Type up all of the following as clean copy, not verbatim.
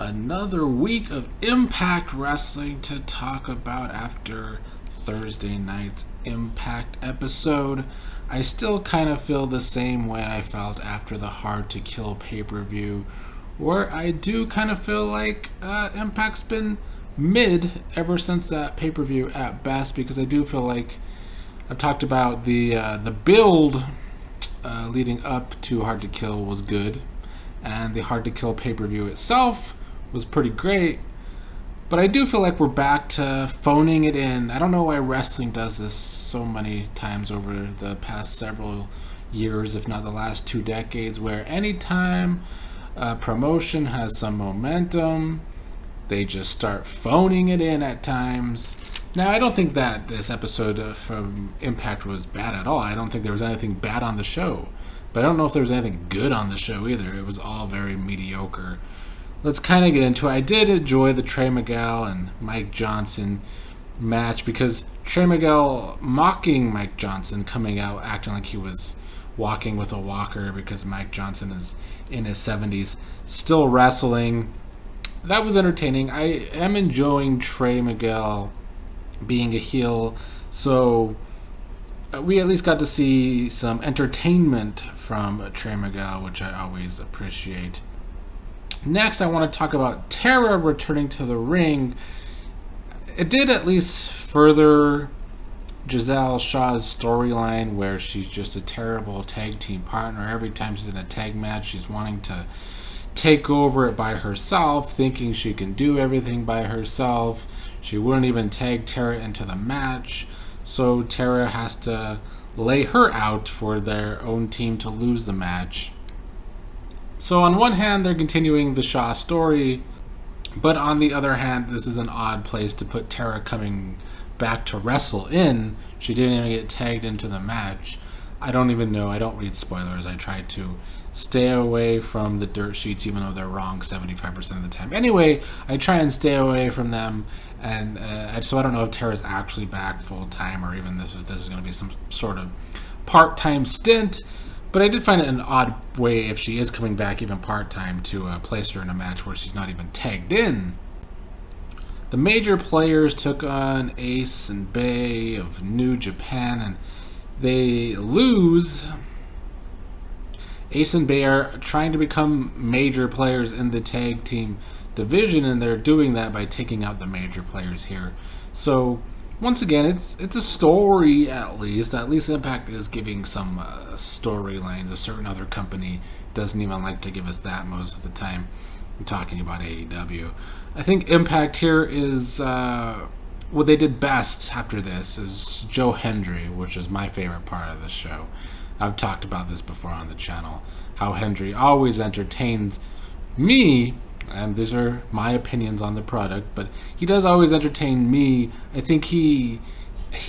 another week of Impact Wrestling to talk about after Thursday night's Impact episode. I still kind of feel the same way I felt after the Hard to Kill pay-per-view, where I do kind of feel like Impact's been mid ever since that pay-per-view at best, because I do feel like I've talked about the build leading up to Hard to Kill was good, and the Hard to Kill pay-per-view itself was pretty great, but I do feel like we're back to phoning it in. I don't know why wrestling does this so many times over the past several years, if not the last 2 decades, where anytime a promotion has some momentum, they just start phoning it in at times. Now, I don't think that this episode from Impact was bad at all. I don't think there was anything bad on the show. But I don't know if there was anything good on the show either. It was all very mediocre. Let's kind of get into it. I did enjoy the Trey Miguel and Mike Johnson match, because Trey Miguel mocking Mike Johnson, coming out acting like he was walking with a walker because Mike Johnson is in his 70s, still wrestling. That was entertaining. I am enjoying Trey Miguel being a heel, so we at least got to see some entertainment from Trey Miguel, which I always appreciate. Next, I want to talk about Tara returning to the ring. It did at least further Giselle Shaw's storyline, where she's just a terrible tag team partner. Every time she's in a tag match, she's wanting to take over it by herself, thinking she can do everything by herself. She wouldn't even tag Tara into the match, so Tara has to lay her out for their own team to lose the match. So on one hand, they're continuing the Shaw story, but on the other hand, this is an odd place to put Tara coming back to wrestle in. She didn't even get tagged into the match. I don't even know. I don't read spoilers. I try to stay away from the dirt sheets, even though they're wrong 75% of the time. Anyway, I try and stay away from them, and so I don't know if Tara's actually back full-time, or even this is going to be some sort of part-time stint. But I did find it an odd way, if she is coming back even part-time, to place her in a match where she's not even tagged in. The major players took on Ace and Bay of New Japan, and they lose. Ace and Bay are trying to become major players in the tag team division, and they're doing that by taking out the major players here. So once again, it's a story. At least Impact is giving some storylines. A certain other company doesn't even like to give us that most of the time. I'm talking about AEW. I think Impact here is what they did best after this is Joe Hendry, which is my favorite part of the show. I've talked about this before on the channel, how Hendry always entertains me, and these are my opinions on the product, but he does always entertain me. I think he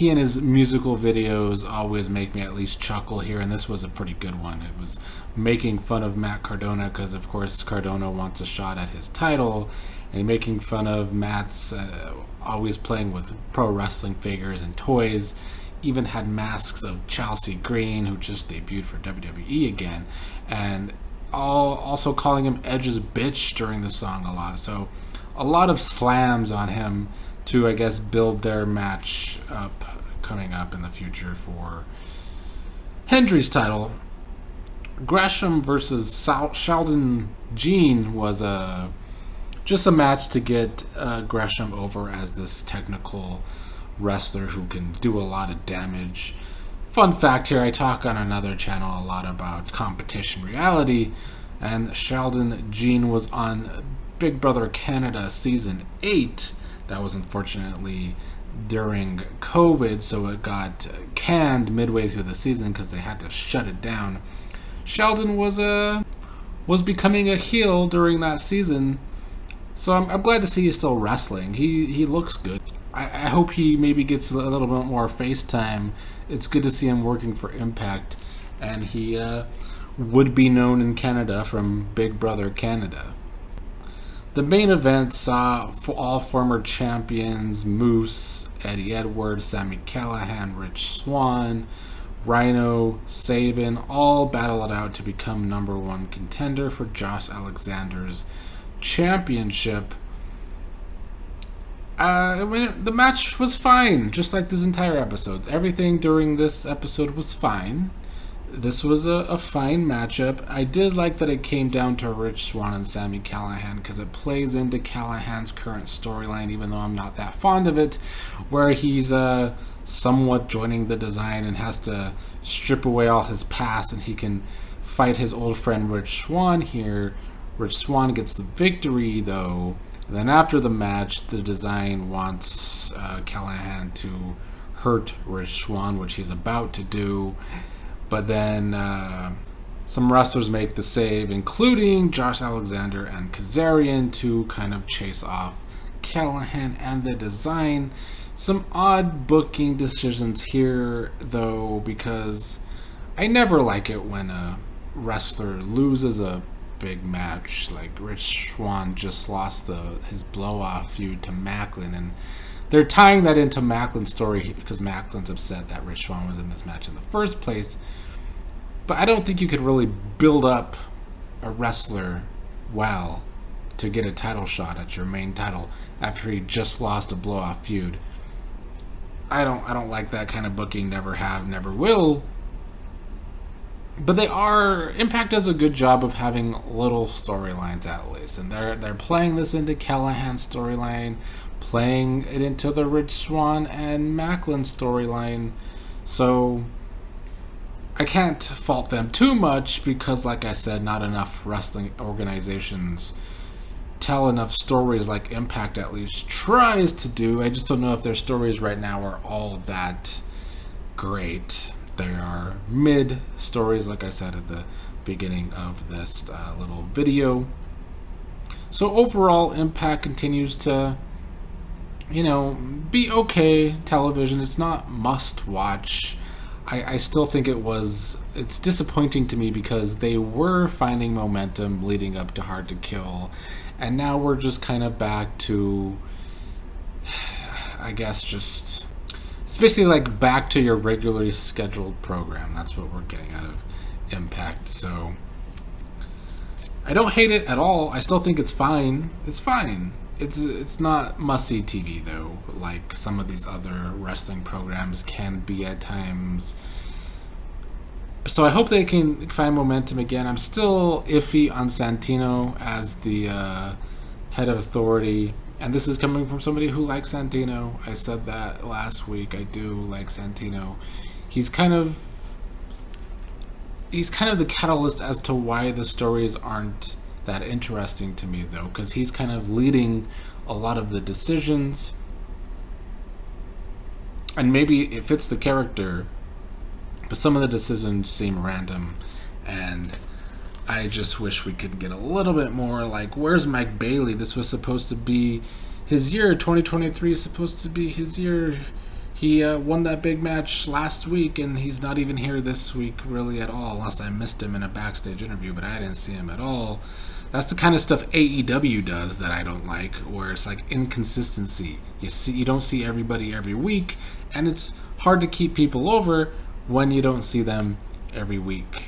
and his musical videos always make me at least chuckle here, and this was a pretty good one. It was making fun of Matt Cardona, because of course Cardona wants a shot at his title, and making fun of Matt's always playing with pro wrestling figures and toys. Even had masks of Chelsea Green, who just debuted for WWE again, and also calling him Edge's bitch during the song a lot. So a lot of slams on him to, I guess, build their match up coming up in the future for Hendry's title. Gresham versus Sheldon Jean was just a match to get Gresham over as this technical wrestler who can do a lot of damage. Fun fact here, I talk on another channel a lot about competition reality, and Sheldon Jean was on Big Brother Canada Season 8. That was unfortunately during COVID, so it got canned midway through the season because they had to shut it down. Sheldon was becoming a heel during that season, so I'm glad to see he's still wrestling. He looks good. I hope he maybe gets a little bit more face time. It's good to see him working for Impact, and he would be known in Canada from Big Brother Canada. The main event saw all former champions Moose, Eddie Edwards, Sami Callihan, Rich Swann, Rhino, Sabin all battle it out to become #1 contender for Josh Alexander's Championship. The match was fine, just like this entire episode. Everything during this episode was fine. This was a fine matchup. I did like that it came down to Rich Swann and Sami Callihan because it plays into Callahan's current storyline, even though I'm not that fond of it, where he's somewhat joining the design and has to strip away all his past and he can fight his old friend Rich Swann here. Rich Swann gets the victory, though. And then after the match, the design wants Callahan to hurt Rich Swann, which he's about to do. But then some wrestlers make the save, including Josh Alexander and Kazarian, to kind of chase off Callahan and the design. Some odd booking decisions here, though, because I never like it when a wrestler loses a big match. Like Rich Swann just lost his blow-off feud to Macklin, and they're tying that into Macklin's story because Macklin's upset that Rich Swann was in this match in the first place. But I don't think you could really build up a wrestler well to get a title shot at your main title after he just lost a blow-off feud. I don't like that kind of booking. Never have, never will. But Impact does a good job of having little storylines at least, and they're playing this into Callahan's storyline, playing it into the Rich Swann and Macklin storyline. So I can't fault them too much because, like I said, not enough wrestling organizations tell enough stories like Impact at least tries to do. I just don't know if their stories right now are all that great. They are mid stories, like I said at the beginning of this little video. So overall, Impact continues to, be okay television. It's not must watch. I still think it's disappointing to me because they were finding momentum leading up to Hard to Kill, and now we're just kind of back to, I guess, it's basically like back to your regularly scheduled program. That's what we're getting out of Impact. So I don't hate it at all. I still think it's fine. It's fine. It's not must-see TV, though, like some of these other wrestling programs can be at times. So I hope they can find momentum again. I'm still iffy on Santino as the head of authority. And this is coming from somebody who likes Santino. I said that last week. I do like Santino. He's kind of the catalyst as to why the stories aren't that interesting to me, though, because he's kind of leading a lot of the decisions. And maybe it fits the character, but some of the decisions seem random. And I just wish we could get a little bit more, like, where's Mike Bailey? This was supposed to be his year. 2023 is supposed to be his year. He won that big match last week, and he's not even here this week really at all, unless I missed him in a backstage interview, but I didn't see him at all. That's the kind of stuff AEW does that I don't like, where it's like inconsistency. You don't see everybody every week, and it's hard to keep people over when you don't see them every week.